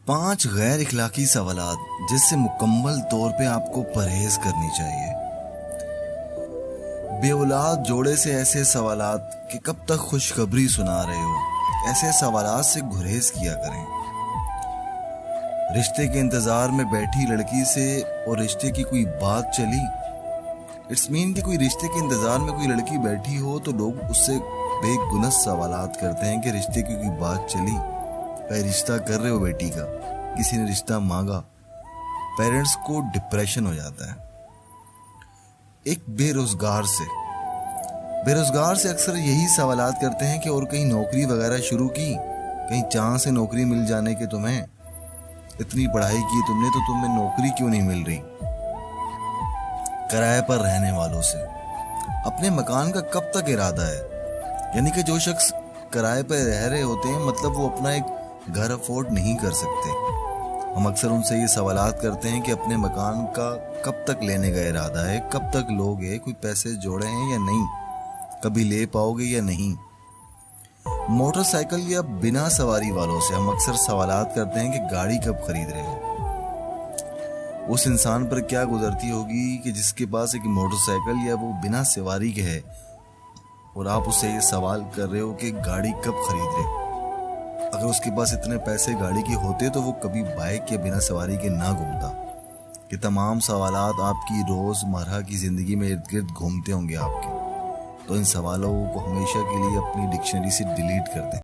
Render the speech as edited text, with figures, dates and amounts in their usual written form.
5 गैर इखलाकी सवालात जिससे मुकम्मल तौर पे आपको परहेज करनी चाहिए। बेऔलाद जोड़े से ऐसे सवालात कि कब तक खुशखबरी सुना रहे हो, ऐसे सवालात से गुरेज किया करें। रिश्ते के इंतजार में बैठी लड़की से और रिश्ते की कोई बात चली, इट्स मीन कि कोई रिश्ते के इंतजार में कोई लड़की बैठी हो तो लोग उससे बेगुनस सवालात करते हैं कि रिश्ते की कोई बात चली, भाई रिश्ता कर रहे हो बेटी का, किसी ने रिश्ता मांगा। पेरेंट्स को डिप्रेशन हो जाता है। एक बेरोजगार से अक्सर यही सवालात करते हैं कि और कहीं नौकरी वगैरह शुरू की, कहीं चांस से नौकरी मिल जाने के, तुम्हें इतनी पढ़ाई की तुमने तो तुम्हें नौकरी क्यों नहीं मिल रही। किराए पर रहने वालों से अपने मकान का कब तक इरादा है, यानी कि जो शख्स किराए पर रह रहे होते हैं मतलब वो अपना एक घर अफोर्ड नहीं कर सकते। हम अक्सर उनसे ये सवालात करते हैं कि अपने मकान का कब तक लेने का इरादा है, कब तक लोगे, कोई पैसे जोड़े हैं या नहीं, कभी ले पाओगे या नहीं। मोटरसाइकिल या बिना सवारी वालों से हम अक्सर सवालात करते हैं कि गाड़ी कब खरीद रहे हो। उस इंसान पर क्या गुजरती होगी कि जिसके पास एक मोटरसाइकिल या वो बिना सवारी के है और आप उससे ये सवाल कर रहे हो कि गाड़ी कब खरीद रहे हो। अगर उसके पास इतने पैसे गाड़ी के होते तो वो कभी बाइक या बिना सवारी के ना घूमता। ये तमाम सवालात आपकी रोजमर्रा की जिंदगी में इर्द गिर्द घूमते होंगे आपके, तो इन सवालों को हमेशा के लिए अपनी डिक्शनरी से डिलीट कर दें।